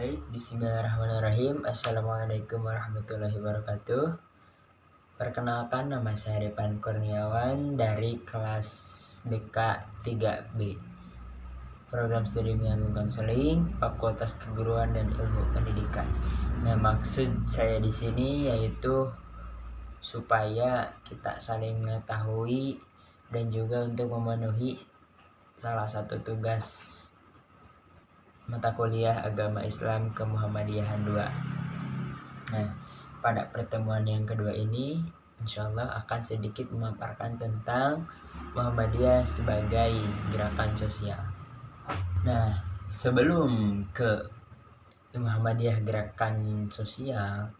Baik, bismillahirrahmanirrahim. Assalamualaikum warahmatullahi wabarakatuh. Perkenalkan, nama saya Depan Kurniawan dari kelas BK 3B, Program Studi Menyambung Konseling, Fakultas Keguruan dan Ilmu Pendidikan. Nah, maksud saya di sini yaitu supaya kita saling mengetahui dan juga untuk memenuhi salah satu tugas mata kuliah Agama Islam Kemuhammadiyahan 2. Nah, pada pertemuan yang kedua ini insya Allah akan sedikit memaparkan tentang Muhammadiyah sebagai gerakan sosial. Nah, sebelum ke Muhammadiyah gerakan sosial,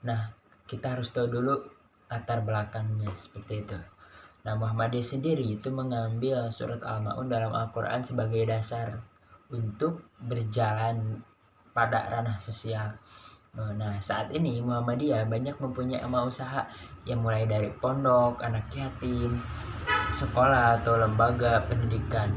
nah kita harus tahu dulu latar belakangnya seperti itu. Nah, Muhammadiyah sendiri itu mengambil surat Al-Ma'un dalam Al-Quran sebagai dasar untuk berjalan pada ranah sosial. Nah, saat ini Muhammadiyah banyak mempunyai amal usaha yang mulai dari pondok, anak yatim, sekolah atau lembaga pendidikan,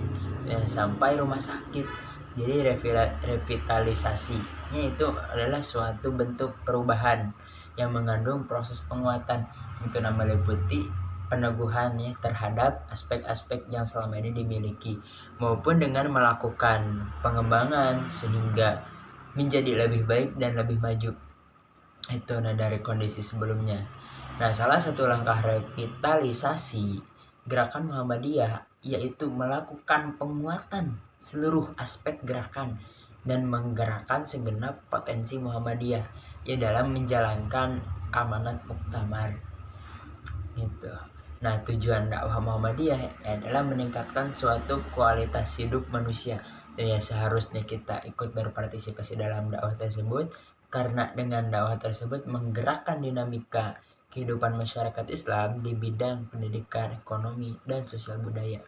sampai rumah sakit. Jadi revitalisasinya itu adalah suatu bentuk perubahan yang mengandung proses penguatan. Itu nama meliputi peneguhan terhadap aspek-aspek yang selama ini dimiliki, maupun dengan melakukan pengembangan sehingga menjadi lebih baik dan lebih maju. Itu dari kondisi sebelumnya. Nah, salah satu langkah revitalisasi gerakan Muhammadiyah yaitu melakukan penguatan seluruh aspek gerakan dan menggerakkan segenap potensi Muhammadiyah dalam menjalankan amanat muktamar. Itu. Nah, tujuan dakwah Muhammadiyah adalah meningkatkan suatu kualitas hidup manusia. Dan seharusnya kita ikut berpartisipasi dalam dakwah tersebut, karena dengan dakwah tersebut menggerakkan dinamika kehidupan masyarakat Islam di bidang pendidikan, ekonomi, dan sosial budaya.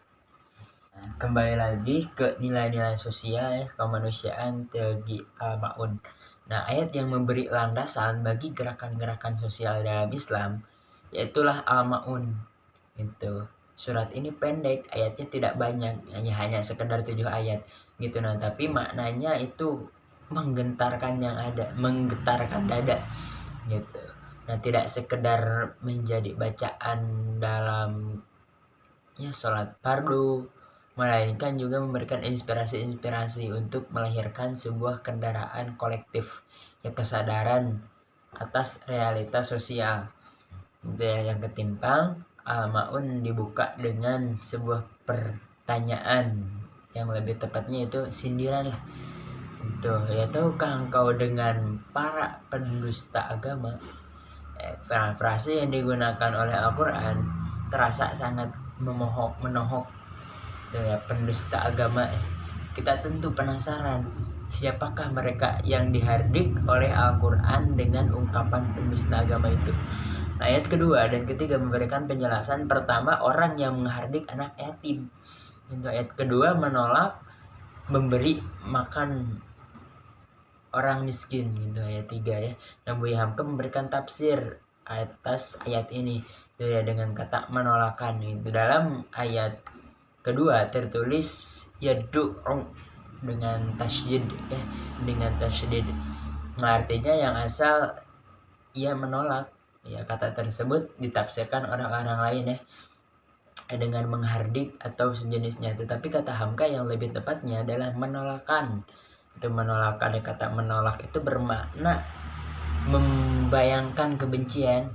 Nah, kembali lagi ke nilai-nilai sosial kemanusiaan Tegi Al-Ma'un. Nah, ayat yang memberi landasan bagi gerakan-gerakan sosial dalam Islam yaitulah Al-Ma'un. Itu surat ini pendek, ayatnya tidak banyak, hanya sekedar 7 ayat gitu. Nah, tapi maknanya itu menggetarkan yang ada, menggetarkan dada gitu. Nah, tidak sekedar menjadi bacaan dalam sholat fardu, melainkan juga memberikan inspirasi untuk melahirkan sebuah kendaraan kolektif, kesadaran atas realitas sosial gitu yang ketimpang. Al-Ma'un dibuka dengan sebuah pertanyaan, yang lebih tepatnya itu sindiran lah. Itu, tahukah engkau dengan para pendusta agama? Frase yang digunakan oleh Al-Quran terasa sangat menohok pendusta agama. Kita tentu penasaran, siapakah mereka yang dihardik oleh Al-Quran dengan ungkapan pendusta agama itu? Nah, ayat kedua dan ketiga memberikan penjelasan. Pertama, orang yang menghardik anak yatim. Untuk ayat kedua, menolak memberi makan orang miskin. Gitu ayat 3 Nah, Buya Hamka memberikan tafsir atas ayat ini dengan kata menolakan. Itu dalam ayat kedua tertulis yad'u dengan tasydid dengan tasydid. Nah, artinya yang asal ia menolak. Kata tersebut ditafsirkan orang-orang lain dengan menghardik atau sejenisnya. Tetapi kata Hamka yang lebih tepatnya adalah menolakan. Itu menolakan, kata menolak itu bermakna membayangkan kebencian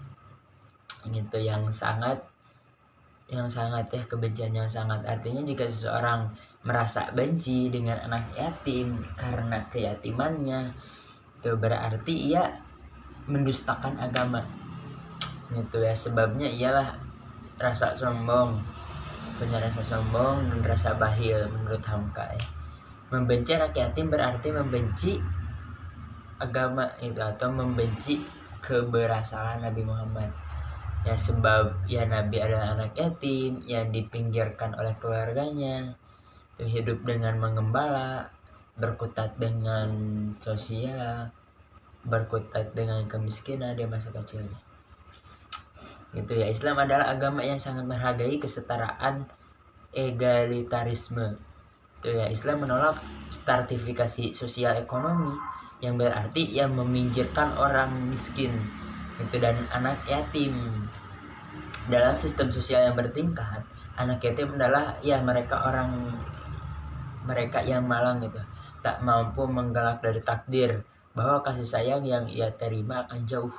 gitu yang sangat kebencian yang sangat. Artinya jika seseorang merasa benci dengan anak yatim karena keyatimannya, itu berarti ia mendustakan agama. Itu sebabnya ialah rasa sombong, punya rasa sombong dan rasa bahil menurut Hamka. Membenci anak yatim berarti membenci agama itu, atau membenci keberasalan Nabi Muhammad. Sebab Nabi adalah anak yatim yang dipinggirkan oleh keluarganya, itu hidup dengan mengembala, berkutat dengan sosial, berkutat dengan kemiskinan di masa kecilnya. Gitu Islam adalah agama yang sangat menghargai kesetaraan, egalitarisme. Itu Islam menolak stratifikasi sosial ekonomi yang berarti yang meminggirkan orang miskin itu dan anak yatim. Dalam sistem sosial yang bertingkat, anak yatim adalah ya mereka yang malang gitu, tak mampu menggelak dari takdir bahwa kasih sayang yang ia terima akan jauh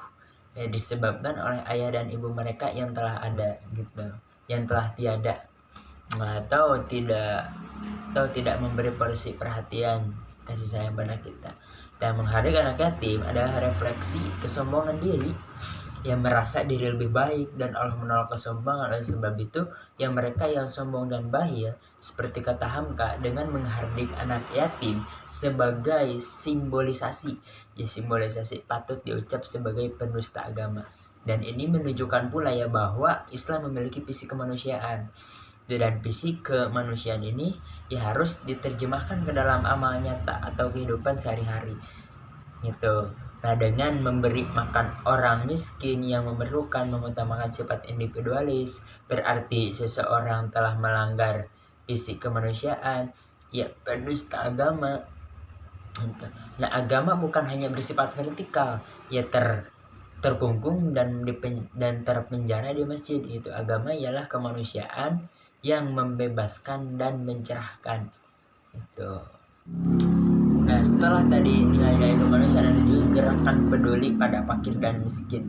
ya disebabkan oleh ayah dan ibu mereka yang telah ada gitu, yang telah tiada atau tidak memberi porsi perhatian kasih sayang pada kita. Dan menghargai anak yatim adalah refleksi kesombongan diri yang merasa diri lebih baik, dan Allah menolak kesombongan. Oleh sebab itu, yang mereka yang sombong dan bahil, seperti kata Hamka, dengan menghardik anak yatim sebagai simbolisasi patut diucap sebagai pendusta agama. Dan ini menunjukkan pula ya bahwa Islam memiliki visi kemanusiaan. Dan visi kemanusiaan ini ya harus diterjemahkan ke dalam amal nyata atau kehidupan sehari-hari gitu. Nah, dengan memberi makan orang miskin yang memerlukan, mengutamakan sifat individualis, berarti seseorang telah melanggar visi kemanusiaan, ya pendusta agama. Nah, agama bukan hanya bersifat vertikal, ya terkungkung dan terpenjara di masjid. Itu agama ialah kemanusiaan yang membebaskan dan mencerahkan. Itu. Nah, setelah tadi nilai-nilai kemanusiaan, ada juga gerakan peduli pada fakir dan miskin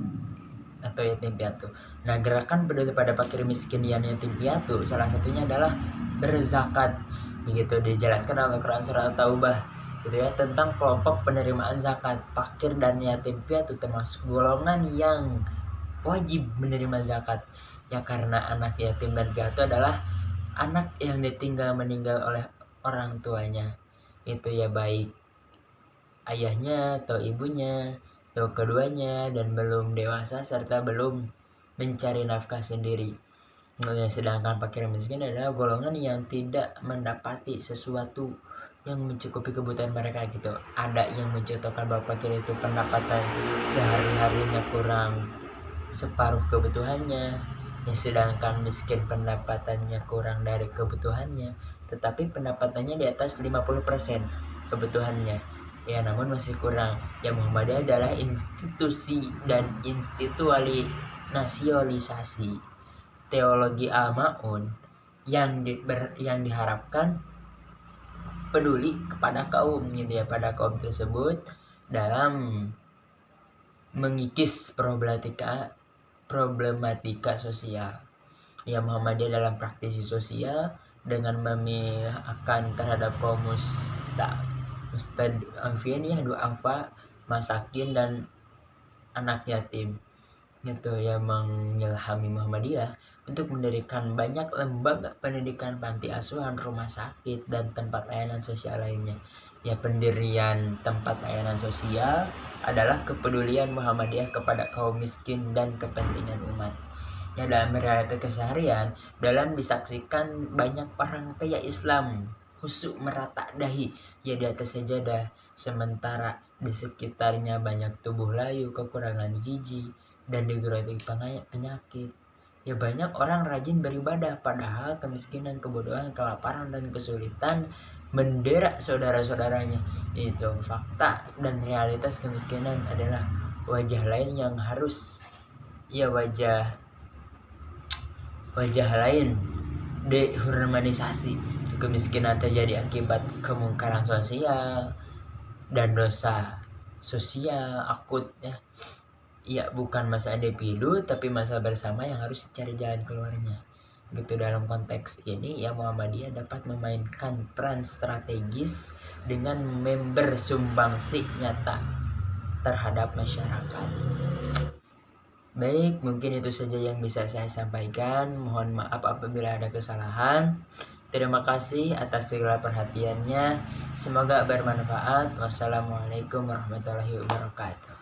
atau yatim piatu. Nah, gerakan peduli pada fakir miskin dan yatim piatu salah satunya adalah berzakat. Begitu dijelaskan dalam Al-Quran surah At-Taubah gitu ya, tentang kelompok penerimaan zakat. Fakir dan yatim piatu termasuk golongan yang wajib menerima zakat. Ya karena anak yatim dan piatu adalah anak yang meninggal oleh orang tuanya. Itu ya baik ayahnya atau ibunya atau keduanya dan belum dewasa serta belum mencari nafkah sendiri. Sedangkan fakir miskin adalah golongan yang tidak mendapati sesuatu yang mencukupi kebutuhan mereka gitu. Ada yang mencontohkan bahwa fakir itu pendapatan sehari-harinya kurang separuh kebutuhannya, ya sedangkan miskin pendapatannya kurang dari kebutuhannya, tetapi pendapatannya di atas 50% kebutuhannya. Ya namun masih kurang. Ya Muhammadiyah adalah institusi dan nasionalisasi teologi al-ma'un yang diharapkan peduli kepada kaum gitu ya, pada kaum tersebut dalam mengikis problematika sosial. Ya Muhammadiyah dalam praktisi sosial dengan memihakkan terhadap kaum mustadafin ya, du'afa, masakin dan anak yatim. Itu yang mengilhami Muhammadiyah untuk mendirikan banyak lembaga pendidikan, panti asuhan, rumah sakit, dan tempat layanan sosial lainnya. Ya pendirian tempat layanan sosial adalah kepedulian Muhammadiyah kepada kaum miskin dan kepentingan umat. Ya dalam realita keseharian, dalam disaksikan banyak orang kaya Islam khusyuk merata dahi ya di atas sajadah, sementara di sekitarnya banyak tubuh layu, kekurangan gizi, dan digerogoti penyakit. Ya banyak orang rajin beribadah padahal kemiskinan, kebodohan, kelaparan, dan kesulitan mendera saudara-saudaranya. Itu fakta dan realitas. Kemiskinan adalah wajah lain yang harus wajah lain dehumanitasasi. Kemiskinan terjadi akibat kemungkaran sosial dan dosa sosial akut ya. Ya bukan masalah individu tapi masalah bersama yang harus dicari jalan keluarnya. Gitu dalam konteks ini ya Muhammadiyah dapat memainkan peran strategis dengan member sumbangsi nyata terhadap masyarakat. Baik, mungkin itu saja yang bisa saya sampaikan. Mohon maaf apabila ada kesalahan. Terima kasih atas segala perhatiannya. Semoga bermanfaat. Wassalamualaikum warahmatullahi wabarakatuh.